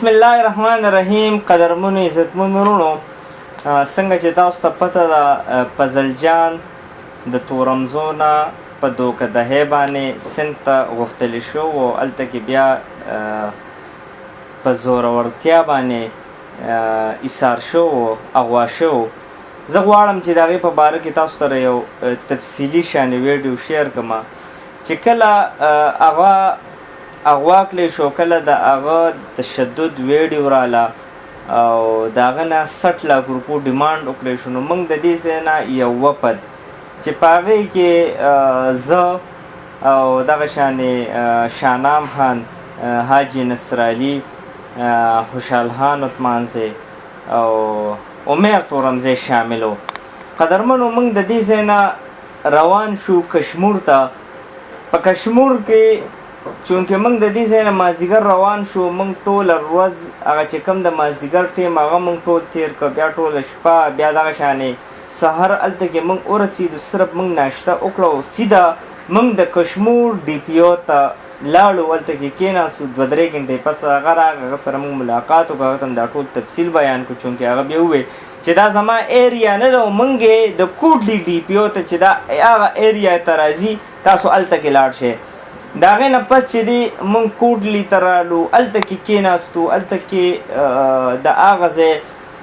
بسم الله الرحمن الرحیم. قدرمنو عزتمنو وروڼو، څنګه چې تاسو ته پته ده پزلجان د تورمزو نه په دوکه دهۍ باندې سند ته غوښتلی شو او هلته کې بیا په زورورتیا باندې ایثار شو او اغوا شو. زه غواړم چې د هغې په باره کې تاسو سره یو تفصیلي شانې ویډیو شیر کړم چې کله هغه اغوا کړی شو، کله د هغه تشدد ویډیو راله او د هغه نه 60 لاک روپو ډیمانډ وکړی شو. نو موږ د دې ځای نه یو وپد چې په هغې کې زه او دغه شانې شاهنام خان، حاجي نصرعلي، خوشحال خان عثمانزی او عمر تورمزی شامل و. قدرمنو، موږ د دې ځای نه روان شو کشمور ته. په کشمور کې چونکې موږ د دې ځای نه مازدیګر روان شو، موږ ټوله ورځ هغه چې کوم د مازدیګر ټیم هغه موږ ټول تېر کړ، بیا ټوله شپه، بیا دغه شانې سهار هلته کې موږ ورسېدو. صرف موږ ناشته وکړه او سیده موږ د کشمور ډي پي او ته لاړو. هلته کې کېناستو 2-3 ګنټې پس هغه راغی، هغه سره موږ ملاقات وکړو، هغه ته دا ټول تفصیل بیان کړو چونکې هغه بیا وویل چې دا زما ایریا نه ده او موږ یې د کوټلي ډي پي او ته چې دا هغه ایریا ته راځي تاسو هلته کې لاړ شئ. د هغې نه پس چې دی موږ کوټلي ته رالو، هلته کې کېناستو. هلته کې د هغه ځای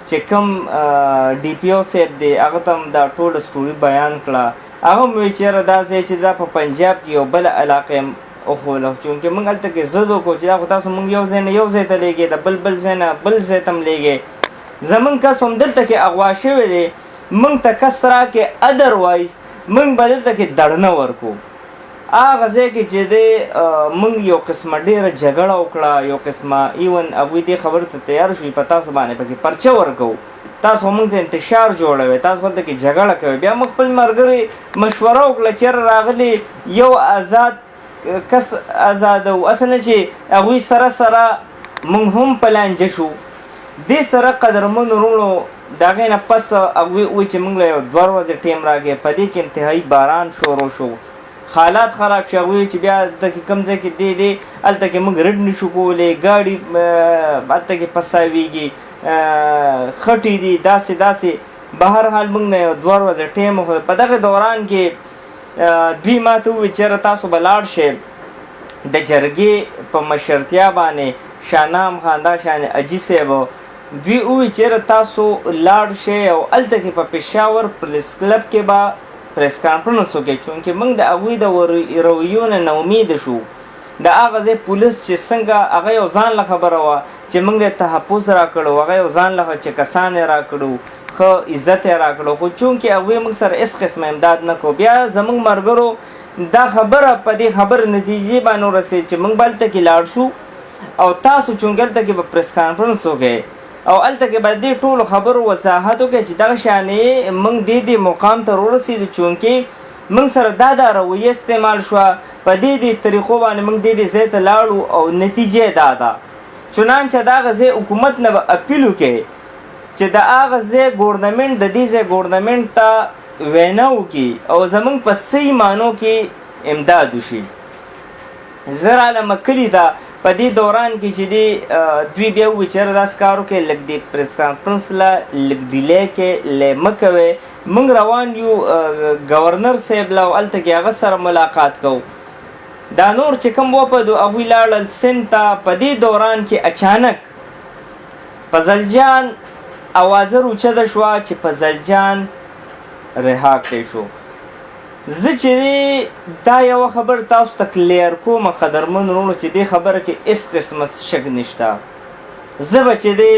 چې کوم ډي پي او صاحب دی هغه ته هم دا ټوله سټوري بیان کړه. هغه هم ویل چې یاره دا ځای چې دا په پنجاب کې یو بله علاقه یې وښوله، چونکې موږ هلته کې ضد وکړو چې دا خو تاسو موږ یو ځای نه یو ځای ته لیږئ، د بل ځای نه بل ځای ته هم لیږئ. زموږ کس هم دلته کې اغوا شوی دی، موږ ته کس راکړې، ادروایز موږ به دلته کې دړنه ورکړو. هغه ځای کې چې دی موږ یو قسمه ډېره جګړه وکړه، یو قسمه ایون هغوی دې خبرې ته تیار شوي په تاسو باندې پکې پرچه ورکوو، تاسو موږ ته انتشار جوړوئ، تاسو هلته کې جګړه کوئ. بیا موږ خپل ملګري مشوره وکړه چې یاره راغلي یو آزاد کس آزادو، اصل نه چې هغوی سره سره موږ هم په لانجه شو. دې سره قدرمنو وروڼو د هغې نه پس هغوی ووایي چې موږ له یو 2 ورځې ټیم راکړئ. په دې کې انتهایي باران شروع شو، حالات خراب شو. هغوی چې بیا هلته کې کوم ځای کې دی هلته کې موږ رډ نشو کولی، ګاډي هلته کې پساویږي، خټې دي، داسې. به هر حال موږ نه یو 2 ورځې ټیم وخوړ. په دغه دوران کې دوی ما ته ووایي چې یاره تاسو به لاړ شئ د جرګې په مشرتیا باندې شاهنام خان، دا شانې حاجي صاحب، دوی ووایي چې یاره تاسو لاړ شئ او هلته کې په پېښور پریس کلب کې به پریس کانفرنس وکړئ، چونکې موږ د هغوی د رویو نه ناامیده شو. د هغه ځای پولیس چې څنګه هغه یو ځان له خبره وه چې موږ یې تحفظ راکړو، هغه یو ځان له چې کسان یې راکړو، ښه عزت یې راکړو، خو چونکې هغوی موږ سره هېڅ قسمه امداد نه کړو. بیا زموږ ملګرو دا خبره په دې خبر نتیجې باندې ورسېد چې موږ به هلته کې لاړ شو او تاسو چونکې هلته کې به پریس کانفرنس وکړئ او هلته کې به دې ټولو خبرو وضاحت وکړئ چې دغه شانې موږ دې مقام ته ورسېدو، چونکې موږ سره دا رویه استعمال شوه. په دې طریقو باندې موږ دې ځای ته لاړو او نتیجه دا ده چنانچه د هغه ځای حکومت نه به اپیل وکړئ چې د هغه ځای ګورنمنټ د دې ځای ګورنمنټ ته وینا وکړي او زموږ په صحیح معنو کې امداد وشي. زه رالمه کلي ته په دې دوران کې چې دوی بیا ووایي چې یاره داسې کار وکړئ، لږ دې پریس کانفرنس له لږ ډیلی کې لې مه کوئ. موږ روان یو ګورنر صاحب له او هلته کې هغه سره ملاقات کوو. دا نور چې کوم وپدو هغوی لاړل سند ته. په دې دوران کې اچانک فضلجان اوازه روچته شوه چې فضلجان رها کړی شو. زه چې دا یوه خبر تاسو ته کلیر کوم قدرمنو وروڼو چې دې خبره کې هېڅ قسمه شک نشته. زه به چې دی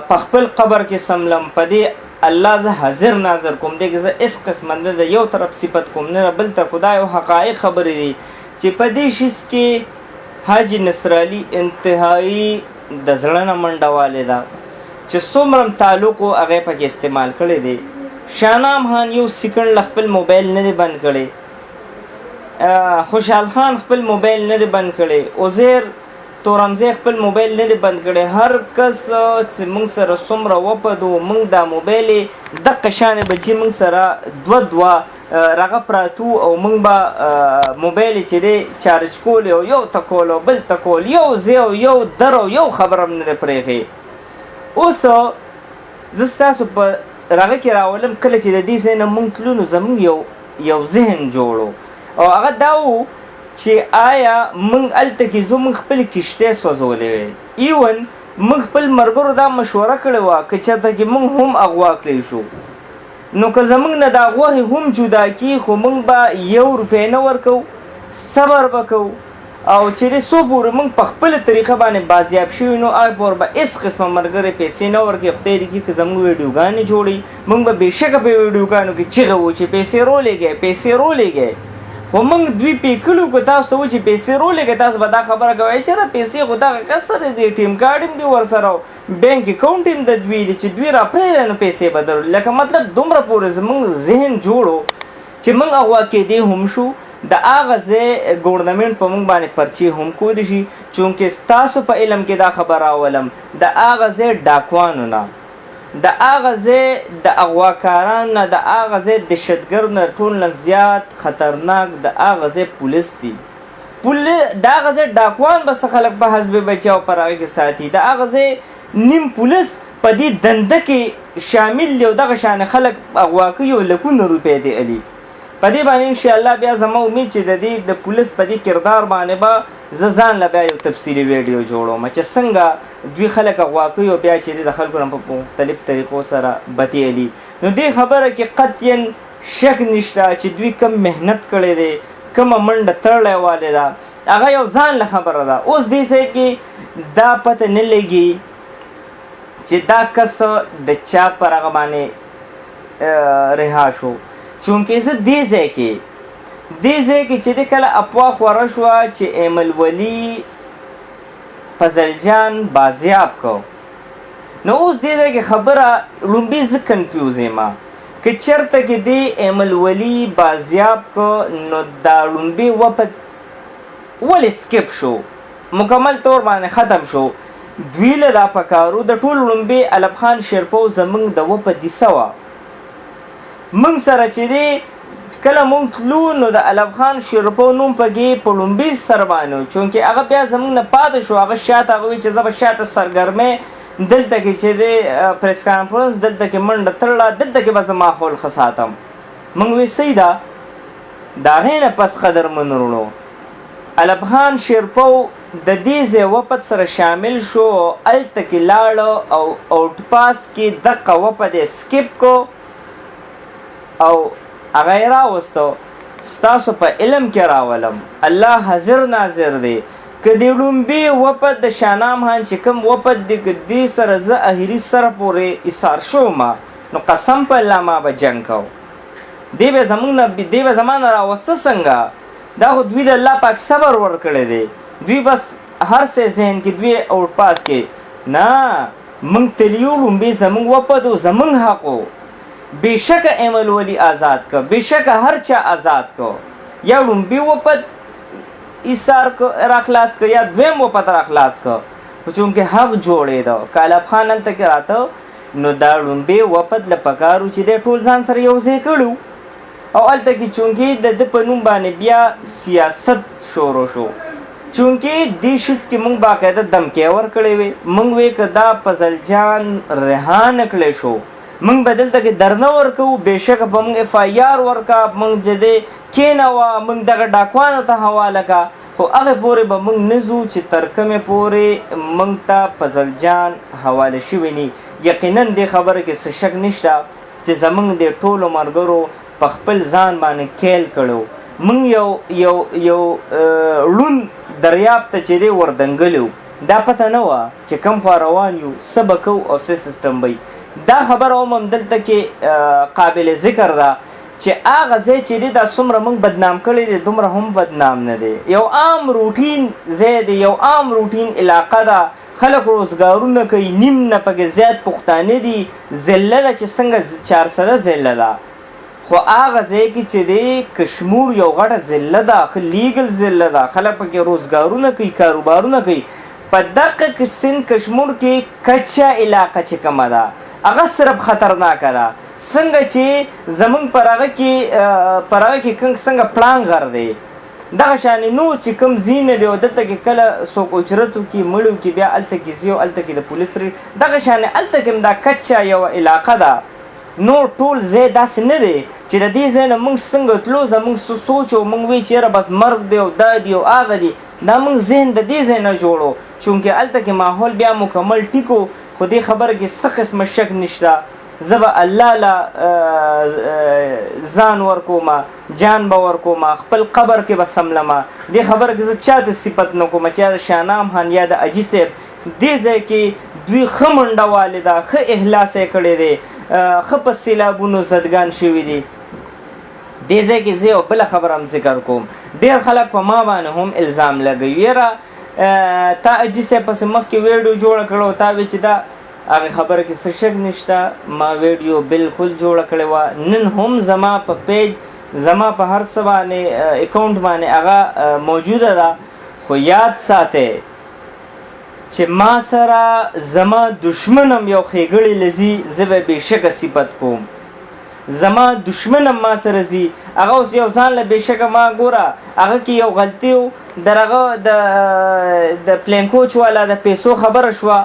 په خپل قبر کې سملم، په دې الله زه حاضر ناظر کوم، دې کې زه هېڅ قسمه نه د یو طرف صفت کوم نه بل ته، خو دا یو حقایق خبرې دي چې په دې شیز کې حاجي نصرعلي انتهایي د زړه نه منډه والې ده چې څومره تعلق و هغه پکې استعمال کړی دی. شاهنام خان یو سیکنډ له خپل موبایل نه دی بند کړی، خوشحال خان خپل موبایل نه دی بند کړی، عزیر تورمزی خپل موبایل نه دی بند کړی. هر کس چې موږ سره څومره وپدو موږ دا موبایل یې دقه شانې بچي موږ سره 2 رغه پراتو او موږ به موبایل چې دی چارج کول یو ته کول او بل ته کول یو ځای او یو در او یو خبره هم نه دی پرېښې. اوس زه ستاسو په رغه کې راولم کله چې د دې ځای نه موږ تلو نو زموږ یو ذهن جوړ او هغه دا و چې آیا موږ هلته کې زو موږ خپلې کښتۍ سوځولې وې. ایون موږ خپل ملګرو دا مشوره کړې وه که چېرته کې موږ هم اغوا کړی شو نو که زموږ نه دا غوښې هم جدا کي خو موږ به 1 روپۍ نه ورکوو، صبر به کوو او چې د څو پورې موږ په خپله طریقه باندې بازیاب شوي نو هغې پورې به هېڅ قسمه ملګری پیسې نه ورکوي. خدای دې کړي که زموږ ویډیوګانې جوړوي موږ به بېشکه په ویډیوګانو کې چغه وو چې پیسې رولېږئ پیسې رولېږئ، خو موږ دوی پې کړو که تاسو ته و چې پیسې رولېږئ تاسو به دا خبره کوئ چې یاره پیسې خو دغه کس سره دی، ټیم کارډ هم دی ورسره او بینک اکاونټ هم د دوی دی چې دوی راپرېږدی نو پیسې به درو. لکه مطلب دومره پورې زموږ ذهن جوړ و چې موږ اغوا کېدی هم شو. د هغه ځای ګورنمنټ په موږ باندې پرچې هم کولی شي چونکې ستاسو په علم کې دا خبر راولم د هغه ځای ډاکوانو نه، د هغه ځای د اغواکارانو نه، د هغه ځای دهشتګرد نه ټول نه زیات خطرناک د هغه ځای پولیس دي. د هغه ځای ډاکوان به څه خلک په حزب بچاو پر هغه کې ساتي، د هغه ځای نیم پولیس په دې دنده کې شامل دی او دغه شانې خلک اغوا کوي او لکونه روپۍ دی علي. په دې باندې انشاءالله بیا زما امید چې د دې د پولیس په دې کردار باندې به زه ځان له بیا یو تفصیلي ویډیو جوړوم چې څنګه دوی خلک اغوا کوي او بیا چې د خلکو نه په مختلف طریقو سره بتې علي. نو دې خبره کې قطعا شک نشته چې دوی کم محنت کړی دی، کومه منډه تړلی والی ده، هغه یو ځان له خبره ده. اوس دې ځای کې دا پته نه لګي چې دا کس د چا پر هغه باندې رها شو چونکې زه دې ځای کې چې د کله افوا خوره شوه چې ایمل ولی فضل جان بازیاب کو نو اوس دې ځای کې خبره لومبي زه کنفیوز یم که چېرته کې دې ایمل ولی بازیاب کو نو دا لومبي وپد ولې سکپ شو مکمل طور باندې ختم شو. دوی له دا پکارو د ټول لومبي علب خان شیرپو زموږ د وپد دیسه وه موږ سره چې دی کله موږ تلو نو د علب خان شیرپو نوم پکې په لومبي سر باندې چونکې هغه بیا زموږ نه پاتې شو. هغه شاته هغه وایي چې زه به شاته سرګرمۍ دلته کې چې دی پریس کانفرنس دلته کې منډه تړله دلته کې به زه ماحول ښه ساتم. موږ وایي صحیح ده. د هغې نه پس قدرمن وروڼو علب خان شیرپو د دې ځای وپد سره شامل شو او هلته کې لاړه او اوټ پاس کې دقه وپد یې سکپ کو او هغه یې راوستو. ستاسو په علم کې راولم الله حاضر ناظر دی که د لومبي وپد د شاهنام خان چې کوم وپد دی که دې سره زه اخري سره پورې ایثار شوم نو قسم په الله ما به جنګ کو. دی به زما نه راوسته څنګه؟ دا خو دوی د الله پاک صبر ورکړی دی. دوی بس هر څه ذهن کې دوی اوټ پاس کې نه موږ تلیو لومبي زموږ وپد و زموږ حق و. بېشکه ایمل ولی آزاد که بېشکه هر چا آزاد که یا لومبي وپد ایثار را خلاص که یا دویم وپد را خلاص که چونکې حق جوړېده. که علب خان هلته کې راته نو دا لومبي وپد له پکارو چې دی ټول ځان سره یو ځای کړو او هلته کې چونکې د ده په نوم باندې بیا سیاست شروع شو چونکې دې شیز کې موږ باقاعده دمکې ورکړې وې. موږ وې که دا فضل جان رها نه کړی شو موږ به دلته کې درنه ورکوو بېشکه به موږ اف آی آر ورکه موږ چې دی کېنوه موږ دغه ډاکوانو ته حواله که خو هغې پورې به موږ نه ځو چې تر کومې پورې موږ ته فضل جان حواله شوي نه. یقینا دې خبره کې څه شک نشته چې زموږ د ټولو ملګرو په خپل ځان باندې کیل کړو. موږ یو ړوند دریاب ته چې دی وردنګلو دا پته نه وه چې کوم خوا روان یو څه به کوو او څه سیسټم به دا خبره هم دلته کې قابل ذکر ده چې هغه ځای چې دی دا څومره موږ بدنام کړی دی دومره هم بدنام نه دی. یو عام روټین ځای دی یو عام روټین علاقه ده خلک روزګارونه کوي نیم نه پکې زیات پښتانه دي ضلع ده چې څنګه 400 ضلع ده خو هغه ځای کې چې دی کشمور یو غټه ضلع ده ښه لیګل ضلع ده خلک پکې روزګارونه کوي کاروبارونه کوي. په دغه سند کشمور کې کچه علاقه چې کومه ده هغه صرف خطرناکه ده څنګه چې زمونږ پر هغه کې څنګه پړانګ غر دی دغه شانې نور چې کوم ځایونه دي او دلته کې کله څوک اجرت وکړي مړ وکړي بیا هلته کې ځي او هلته کې د پولیس دغه شانې هلته کې هم دا کچه یوه علاقه ده نور ټول ځای داسې نه دی چې د دې ځای نه موږ څنګه تلو زموږ سوچ او موږ وایي چې یاره بس مرګ دی او دا دی او هغه دی دا موږ ذهن د دې ځای نه جوړو چونکې هلته کې ماحول بیا مکمل ټیکو خو دې خبره کې څه قسمه شک نشته زه به الله له ځان ورکومه جان به ورکومه خپل قبر کې به سملمه دې خبره کې زه چاته صفت نه کومه چې د شاهنام خان یا د اجي صاحب دې ځای کې دوی ښه منډه والې ده ښه احلاس یې کړی دی ښه په سیلابونو زدګان شوي دي دې ځای کې زه یو بله خبره هم ذکر کوم ډېر خلک په ما باندې هم الزام لګوي یاره تا اجي صاحب پسې مخکې ویډیو جوړه کړه او تا وی چې دا هغه خبره کې څه شک نشته ما ویډیو بالکل جوړه کړې وه نن هم زما په پیج زما په هر څه باندې اکاونټ باندې هغه موجوده ده خو یاد ساتئ چې ما سره زما دشمن هم یو ښېګړی لځي زه به بېشکه صفت کوم زما دشمن هم ما سره ځي هغه اوس یو ځان له بېشکه ما ګوره هغه کې یو غلطي و در هغه د پلین کوچ والا د پیسو خبره شوه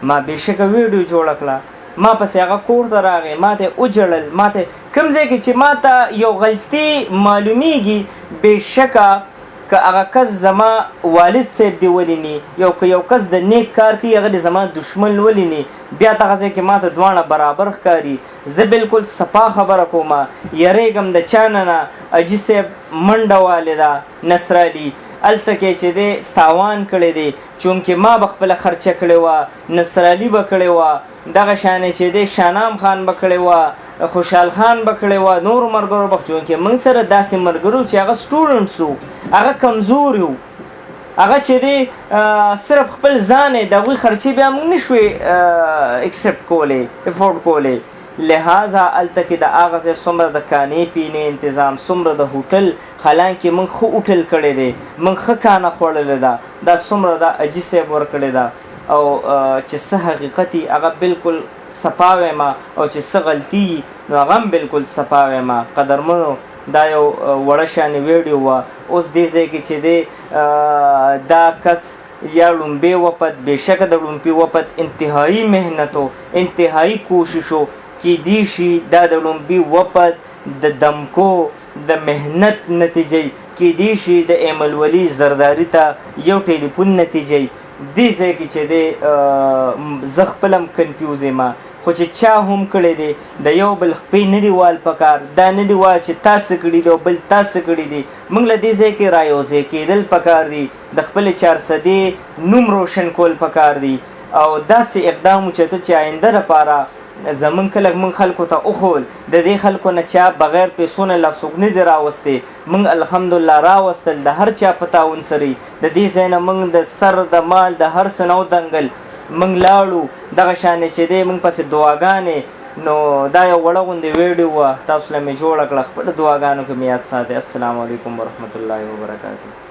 ما بېشکه ویډیو جوړه کړه ما پسې هغه کور ته راغی ما ته وجړل ما ته کوم ځای کې چې ما ته یو غلطي معلومیږي بېشکه که هغه کس زما والد صاحب دی ولیني یو کس د نیک کار کوي هغه د زما دشمن ولیني بیا دغه ځای کې ما ته دواړه برابر ښکاري زه بالکل صفا خبره کومه یریږم د چا نه اجي صاحب منډه والې ده نصرالي هلته کې چې دی تاوان کړی دی چونکې ما به خپله خرچه کړې وه نصرالي به کړې وه دغه شانې چې دی شاهنام خان به کړې وه خوشحال خان به کړې وه نورو ملګرو به چونکې موږ سره داسې ملګرو چې هغه سټوډنټس وو هغه کمزوري وو هغه چې دی صرف خپل ځان یې د هغوی خرچې بیا موږ نه شوې اکسپټ کولی افورډ کولی لہذا هلته کې د هغه ځای څومره د کانې پینې انتظام څومره د هوټل حالانکې موږ ښه هوټل کړی دی موږ ښه کانه خوړلې ده دا څومره د اجي صاحب ورکړې ده او چې څه حقیقت یي هغه بالکل صفا ویمه او چې څه غلطي یي نو هغه هم بالکل صفا ویمه قدرمنو دا یو وړه شانې ویډیو وه اوس دې ځای کې چې دی دا کس یا لومبی وپت بېشکه د لومبي وپت انتهایی محنتو انتهایی کوششو کیدی شي دا د لومبي وپت د دمکو د محنت نتیجه کیدی شي د ایمل ولی زرداری ته یو ټلیفون نتیجه دې ځای کې چې دی زه خپل هم کنفیوز یم خو چې چا هم کړی دی د یو بل خپې نه دي وال پکار دا نه دي وال چې تاسو کړي دي او بل تاسو کړي دي موږ له دې ځای کې رایوځای کېدل پکار دي د خپلې چارسدې نوم روشن کول پکار دي او داسې اقدام وچته چې آینده لپاره زمونږ کله موږ خلکو ته وښول د دې خلکو نه چا بغیر پیسو نه لاسوک نه دي راوستې موږ الحمدلله راوستل د هر چا په تعاون سره د دې ځای نه موږ د سر د مال د هر څه نه ودنګل موږ لاړو دغه شانې چې دی موږ پسې دعاګانې نو دا یو وړه غوندې ویډیو وه تاسو له مې جوړه کړه خپله دعاګانو کې مې یاد ساتئ السلام علیکم ورحمت الله وبرکاتو